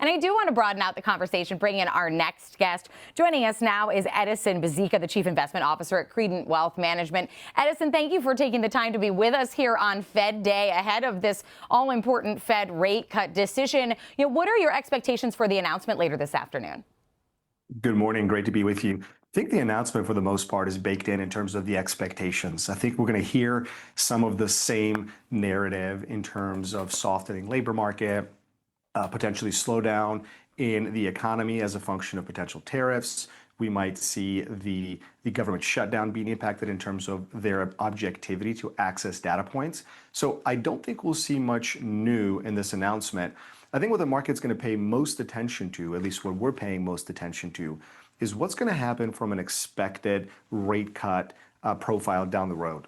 And I do want to broaden out the conversation, bring in our next guest. Joining us now is Edison Byzyka, the Chief Investment Officer at Credent Wealth Management. Edison, thank you for taking the time to be with us here on Fed Day ahead of this all-important Fed rate cut decision. What are your expectations for the announcement later this afternoon? Good morning. Great to be with you. I think the announcement, for the most part, is baked in terms of the expectations. I think we're going to hear some of the same narrative in terms of softening labor market, potentially slowdown in the economy as a function of potential tariffs. We might see the government shutdown being impacted in terms of their objectivity to access data points. So I don't think we'll see much new in this announcement. I think what the market's going to pay most attention to, at least what we're paying most attention to, is what's going to happen from an expected rate cut profile down the road.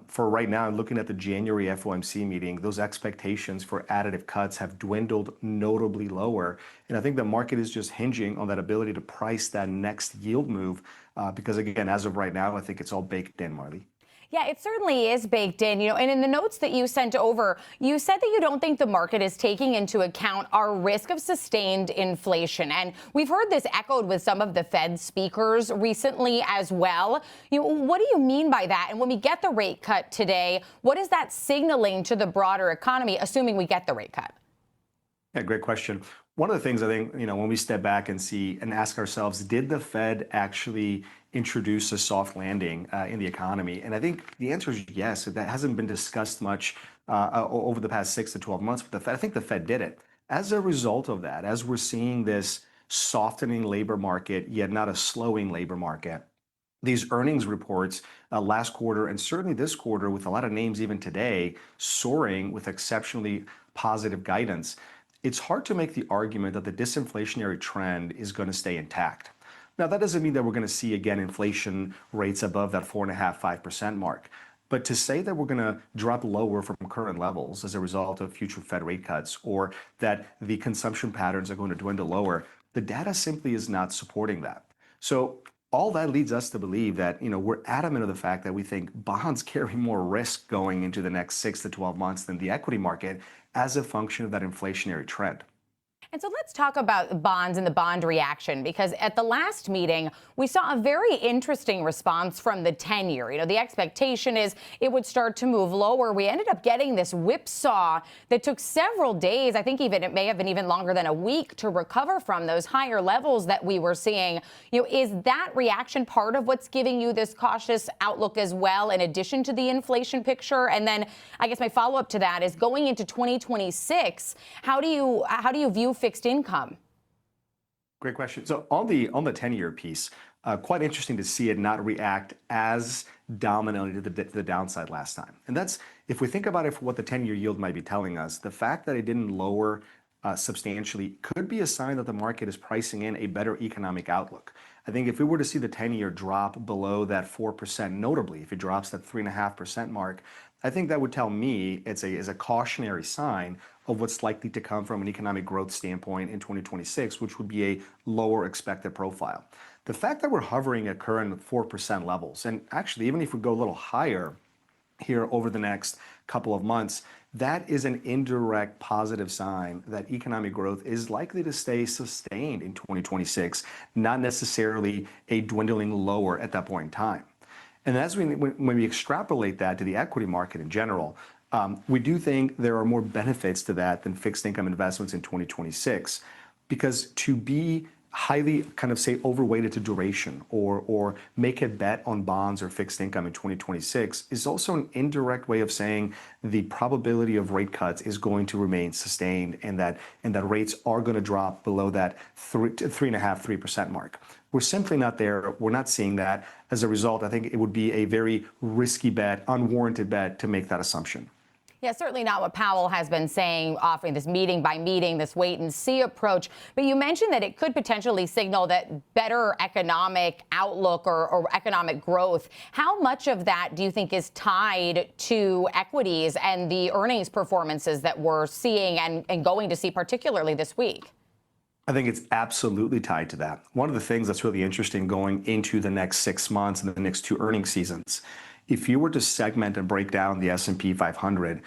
For right now, looking at the January FOMC meeting, those expectations for additive cuts have dwindled notably lower. And I think the market is just hinging on that ability to price that next yield move because, again, as of right now, I think it's all baked in, Marley. Yeah, it certainly is baked in, and in the notes that you sent over, you said that you don't think the market is taking into account our risk of sustained inflation. And we've heard this echoed with some of the Fed speakers recently as well. What do you mean by that? And when we get the rate cut today, what is that signaling to the broader economy, assuming we get the rate cut? Yeah, great question. One of the things I think, when we step back and see and ask ourselves, did the Fed actually introduce a soft landing in the economy? And I think the answer is yes. That hasn't been discussed much over the past 6 to 12 months, but I think the Fed did it. As a result of that, as we're seeing this softening labor market, yet not a slowing labor market, these earnings reports last quarter and certainly this quarter, with a lot of names even today, soaring with exceptionally positive guidance, it's hard to make the argument that the disinflationary trend is going to stay intact. Now, that doesn't mean that we're going to see, again, inflation rates above that 4.5–5% mark. But to say that we're going to drop lower from current levels as a result of future Fed rate cuts, or that the consumption patterns are going to dwindle lower, the data simply is not supporting that. So all that leads us to believe that, we're adamant of the fact that we think bonds carry more risk going into the next 6 to 12 months than the equity market as a function of that inflationary trend. And so let's talk about bonds and the bond reaction, because at the last meeting, we saw a very interesting response from the 10-year. The expectation is it would start to move lower. We ended up getting this whipsaw that took several days. I think even it may have been even longer than a week to recover from those higher levels that we were seeing. Is that reaction part of what's giving you this cautious outlook as well, in addition to the inflation picture? And then I guess my follow-up to that is, going into 2026, how do you view fixed income? Great question. So on the 10-year piece, quite interesting to see it not react as dominantly to the downside last time. And that's, if we think about it, for what the 10-year yield might be telling us, the fact that it didn't lower substantially could be a sign that the market is pricing in a better economic outlook. I think if we were to see the 10-year drop below that 4%, notably, if it drops that 3.5% mark, I think that would tell me it's a cautionary sign of what's likely to come from an economic growth standpoint in 2026, which would be a lower expected profile. The fact that we're hovering at current 4% levels, and actually even if we go a little higher here over the next couple of months, that is an indirect positive sign that economic growth is likely to stay sustained in 2026, not necessarily a dwindling lower at that point in time. And when we extrapolate that to the equity market in general, we do think there are more benefits to that than fixed income investments in 2026, because to be highly overweighted to duration or make a bet on bonds or fixed income in 2026 is also an indirect way of saying the probability of rate cuts is going to remain sustained, and that rates are going to drop below that 3.5–3% mark. We're simply not there. We're not seeing that. As a result, I think it would be a very risky bet, unwarranted bet, to make that assumption. Yeah, certainly not what Powell has been saying, offering this meeting by meeting, this wait and see approach. But you mentioned that it could potentially signal that better economic outlook or economic growth. How much of that do you think is tied to equities and the earnings performances that we're seeing and going to see, particularly this week? I think it's absolutely tied to that. One of the things that's really interesting going into the next 6 months and the next 2 earnings seasons if you were to segment and break down the S&P 500,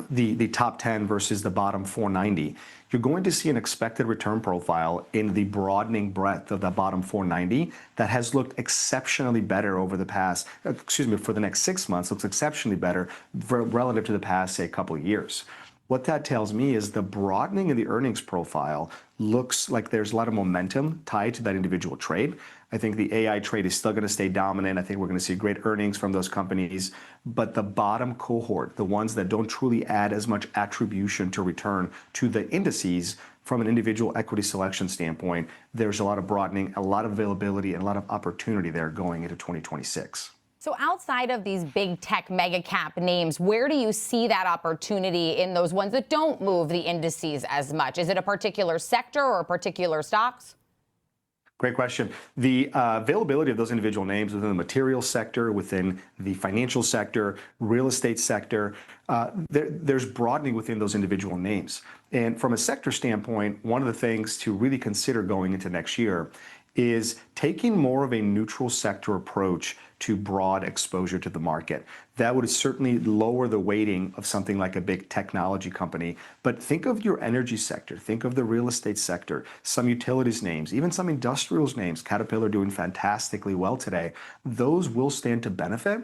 the top 10 versus the bottom 490, you're going to see an expected return profile in the broadening breadth of the bottom 490 that has looked exceptionally better over the past, for the next 6 months, looks exceptionally better relative to the past, say, couple of years. What that tells me is the broadening of the earnings profile looks like there's a lot of momentum tied to that individual trade. I think the AI trade is still going to stay dominant. I think we're going to see great earnings from those companies. But the bottom cohort, the ones that don't truly add as much attribution to return to the indices from an individual equity selection standpoint, there's a lot of broadening, a lot of availability, and a lot of opportunity there going into 2026. So outside of these big tech mega cap names, where do you see that opportunity in those ones that don't move the indices as much? Is it a particular sector or particular stocks? Great question. The availability of those individual names within the materials sector, within the financial sector, real estate sector, there's broadening within those individual names. And from a sector standpoint, one of the things to really consider going into next year is taking more of a neutral sector approach to broad exposure to the market. That would certainly lower the weighting of something like a big technology company. But think of your energy sector, think of the real estate sector, some utilities names, even some industrials names. Caterpillar doing fantastically well today. Those will stand to benefit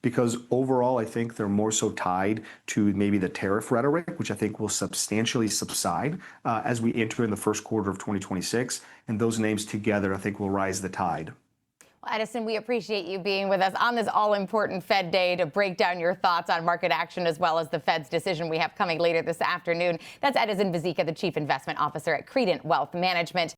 because overall, I think they're more so tied to maybe the tariff rhetoric, which I think will substantially subside as we enter in the first quarter of 2026. And those names together, I think, will rise the tide. Well, Edison, we appreciate you being with us on this all-important Fed day to break down your thoughts on market action as well as the Fed's decision we have coming later this afternoon. That's Edison Byzyka, the Chief Investment Officer at Credent Wealth Management.